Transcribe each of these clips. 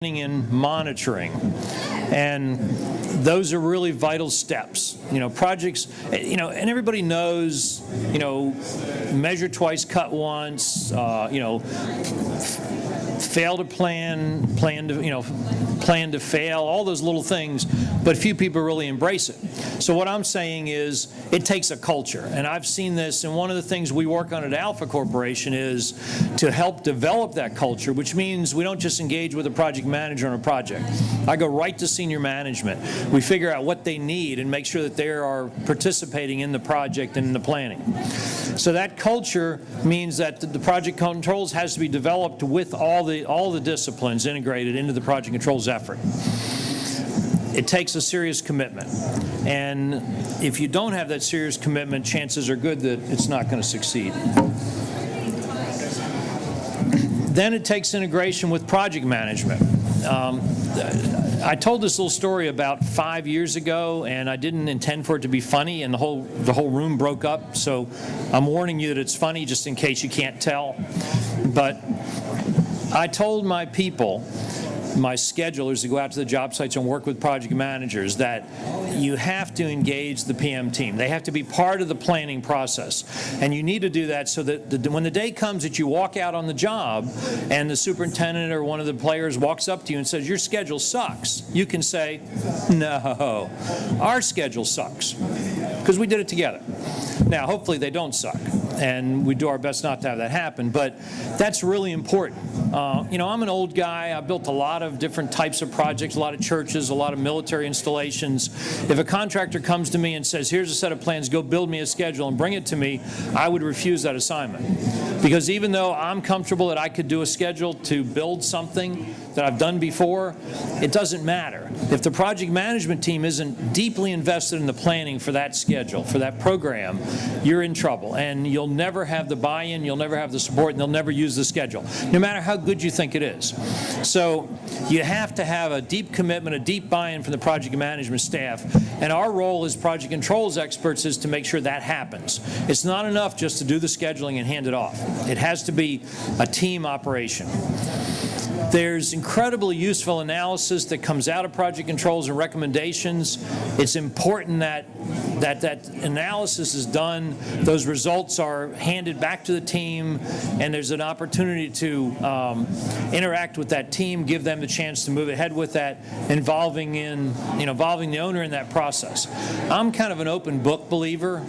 and monitoring, and those are really vital steps. Projects, and everybody knows, measure twice, cut once, fail to plan to fail, all those little things, but few people really embrace it. So what I'm saying is it takes a culture, and I've seen this, and one of the things we work on at Alpha Corporation is to help develop that culture, which means we don't just engage with a project manager on a project. I go right to senior management. We figure out what they need and make sure that they are participating in the project and in the planning. So that culture means that the project controls has to be developed with all the disciplines integrated into the project controls effort. It takes a serious commitment, and if you don't have that serious commitment, chances are good that it's not going to succeed. Then it takes integration with project management. I told this little story about 5 years ago, and I didn't intend for it to be funny, and the whole room broke up, so I'm warning you that it's funny just in case you can't tell. But I told my people, my schedulers, to go out to the job sites and work with project managers, that you have to engage the PM team. They have to be part of the planning process. And you need to do that so that when the day comes that you walk out on the job and the superintendent or one of the players walks up to you and says, "Your schedule sucks," you can say, "No, our schedule sucks," because we did it together. Now, hopefully they don't suck, and we do our best not to have that happen, but that's really important. I'm an old guy. I built a lot of different types of projects, a lot of churches, a lot of military installations. If a contractor comes to me and says, "Here's a set of plans, go build me a schedule and bring it to me," I would refuse that assignment. Because even though I'm comfortable that I could do a schedule to build something that I've done before, it doesn't matter. If the project management team isn't deeply invested in the planning for that schedule, for that program, you're in trouble, and you'll never have the buy-in, you'll never have the support, and they'll never use the schedule, no matter how good you think it is. So you have to have a deep commitment, a deep buy-in from the project management staff, and our role as project controls experts is to make sure that happens. It's not enough just to do the scheduling and hand it off. It has to be a team operation. There's incredibly useful analysis that comes out of project controls and recommendations. It's important that analysis is done, those results are handed back to the team, and there's an opportunity to interact with that team, give them the chance to move ahead with that, involving the owner in that process. I'm kind of an open book believer,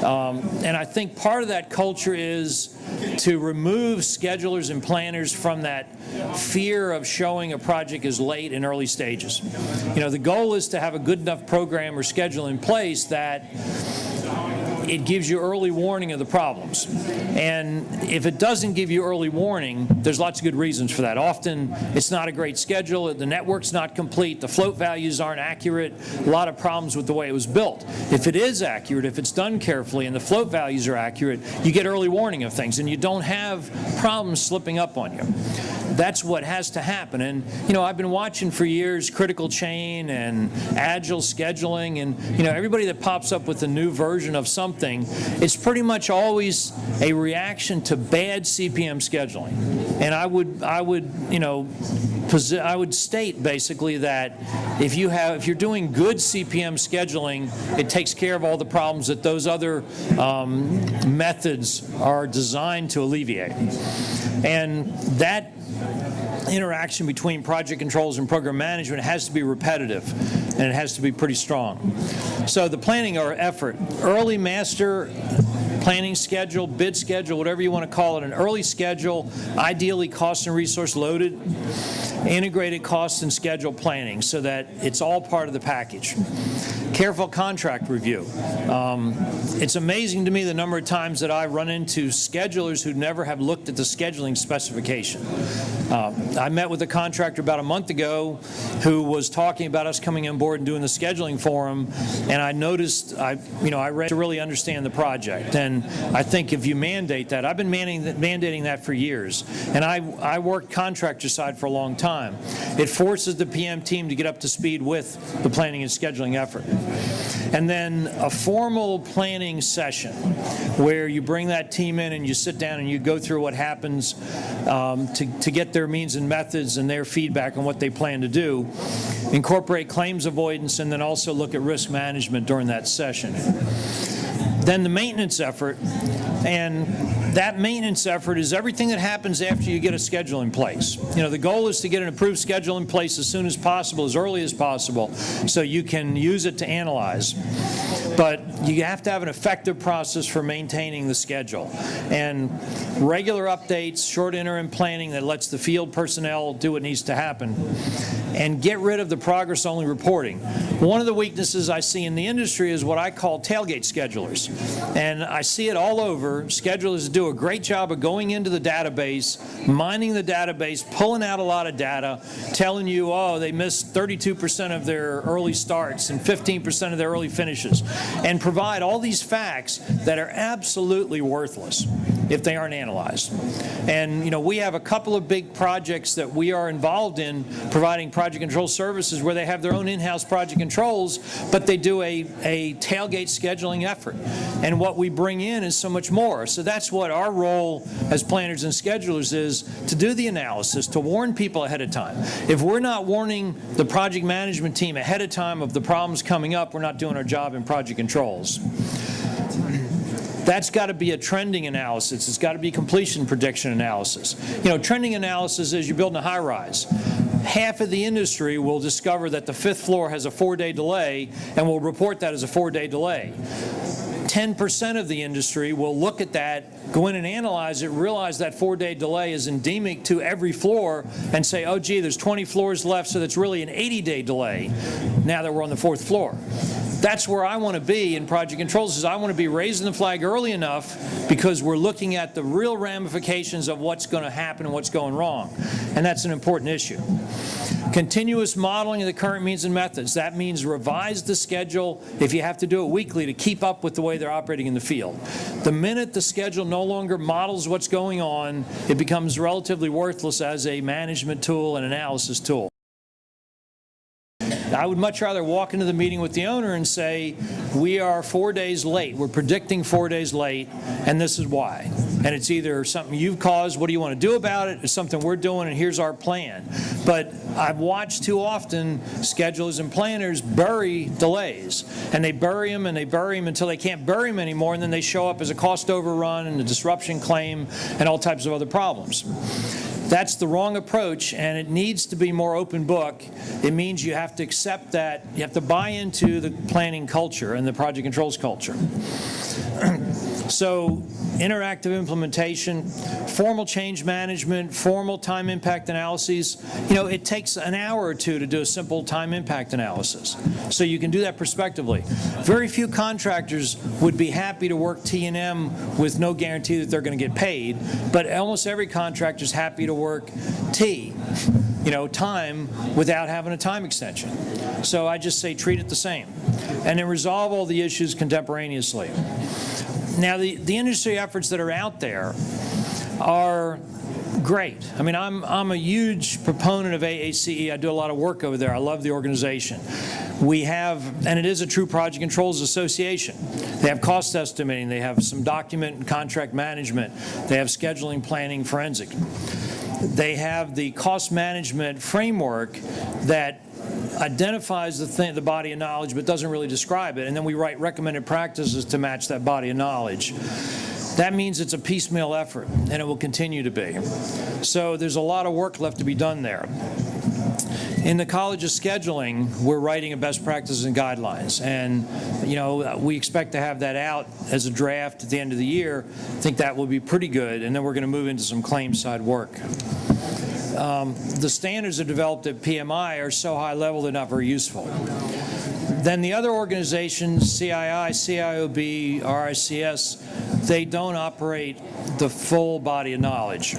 and I think part of that culture is to remove schedulers and planners from that fear of showing a project is late in early stages. The goal is to have a good enough program or schedule in place that it gives you early warning of the problems. And if it doesn't give you early warning, there's lots of good reasons for that. Often it's not a great schedule, the network's not complete, the float values aren't accurate, a lot of problems with the way it was built. If it is accurate, if it's done carefully and the float values are accurate, you get early warning of things and you don't have problems slipping up on you. That's what has to happen. And I've been watching for years critical chain and agile scheduling, and everybody that pops up with a new version of something, it's pretty much always a reaction to bad CPM scheduling. And I would state basically that if you're doing good CPM scheduling, it takes care of all the problems that those other methods are designed to alleviate. And that interaction between project controls and program management has to be repetitive, and it has to be pretty strong. So the planning or effort, early master planning schedule, bid schedule, whatever you want to call it, an early schedule, ideally cost and resource loaded, integrated cost and schedule planning so that it's all part of the package. Careful contract review. It's amazing to me the number of times that I run into schedulers who never have looked at the scheduling specification. I met with a contractor about a month ago who was talking about us coming on board and doing the scheduling for him, and I noticed, I read to really understand the project. And I think if you mandate that, I've been mandating that for years, and I worked contractor side for a long time. It forces the PM team to get up to speed with the planning and scheduling effort. And then a formal planning session where you bring that team in and you sit down and you go through what happens to get their means and methods and their feedback on what they plan to do. Incorporate claims avoidance, and then also look at risk management during that session. Then the maintenance effort, and that maintenance effort is everything that happens after you get a schedule in place. You know, the goal is to get an approved schedule in place as soon as possible, as early as possible, so you can use it to analyze. But you have to have an effective process for maintaining the schedule. And regular updates, short interim planning that lets the field personnel do what needs to happen. And get rid of the progress-only reporting. One of the weaknesses I see in the industry is what I call tailgate schedulers. And I see it all over. Schedulers do a great job of going into the database, mining the database, pulling out a lot of data, telling you, oh, they missed 32% of their early starts and 15% of their early finishes, and provide all these facts that are absolutely worthless if they aren't analyzed. And, you know, we have a couple of big projects that we are involved in providing project control services where they have their own in-house project controls, but they do a tailgate scheduling effort. And what we bring in is so much more. So that's what our role as planners and schedulers is, to do the analysis, to warn people ahead of time. If we're not warning the project management team ahead of time of the problems coming up, we're not doing our job in project controls. That's got to be a trending analysis. It's got to be completion prediction analysis. You know, trending analysis is you're building a high-rise. Half of the industry will discover that the 5th floor has a 4-day delay and will report that as a 4-day delay. 10% of the industry will look at that, go in and analyze it, realize that 4-day delay is endemic to every floor, and say, oh, gee, there's 20 floors left, so that's really an 80-day delay now that we're on the 4th floor. That's where I want to be in project controls, is I want to be raising the flag early enough because we're looking at the real ramifications of what's going to happen and what's going wrong. And that's an important issue. Continuous modeling of the current means and methods. That means revise the schedule if you have to do it weekly to keep up with the way they're operating in the field. The minute the schedule no longer models what's going on, it becomes relatively worthless as a management tool and analysis tool. I would much rather walk into the meeting with the owner and say, we are 4 days late. We're predicting 4 days late, and this is why. And it's either something you've caused, what do you want to do about it? It's something we're doing, and here's our plan. But I've watched too often schedulers and planners bury delays. And they bury them until they can't bury them anymore, and then they show up as a cost overrun and a disruption claim and all types of other problems. That's the wrong approach, and it needs to be more open book. It means you have to accept that, you have to buy into the planning culture and the project controls culture. So, interactive implementation, formal change management, formal time impact analyses. You know, it takes an hour or two to do a simple time impact analysis. So you can do that prospectively. Very few contractors would be happy to work T&M with no guarantee that they're going to get paid, but almost every contractor is happy to work T, you know, time, without having a time extension. So I just say treat it the same. And then resolve all the issues contemporaneously. Now, the industry efforts that are out there are great. I mean, I'm a huge proponent of AACE. I do a lot of work over there. I love the organization. We have, and it is a true project controls association. They have cost estimating. They have some document and contract management. They have scheduling, planning, forensic. They have the cost management framework that identifies the body of knowledge but doesn't really describe it, and then we write recommended practices to match that body of knowledge. That means it's a piecemeal effort, and it will continue to be. So there's a lot of work left to be done there. In the College of Scheduling, we're writing a best practices and guidelines, and you know, we expect to have that out as a draft at the end of the year. I think that will be pretty good, and then we're going to move into some claims side work. The standards that are developed at PMI are so high level they're not very useful. Then the other organizations, CII, CIOB, RICS, they don't operate the full body of knowledge.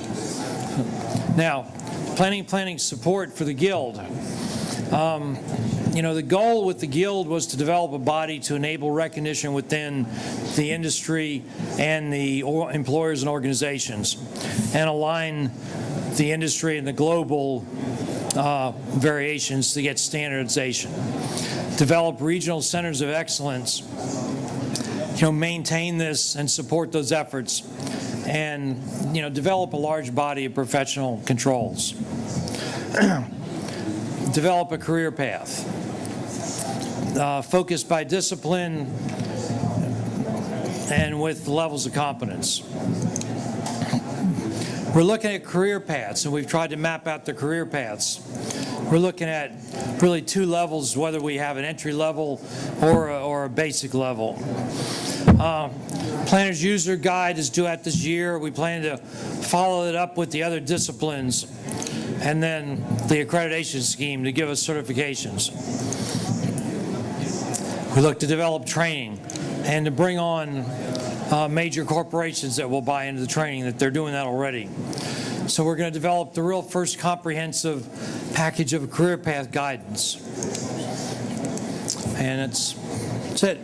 Now, planning support for the Guild. You know, the goal with the Guild was to develop a body to enable recognition within the industry and the employers and organizations, and align the industry and the global variations to get standardization. develop regional centers of excellence, maintain this and support those efforts, and develop a large body of professional controls. Develop a career path focused by discipline and with levels of competence. We're looking at career paths, and we've tried to map out the career paths. We're looking at really two levels, whether we have an entry level or a basic level. Planner's User Guide is due out this year. We plan to follow it up with the other disciplines and then the accreditation scheme to give us certifications. We look to develop training and to bring on major corporations that will buy into the training, that they're doing that already. So we're going to develop the real first comprehensive package of career path guidance. And that's it.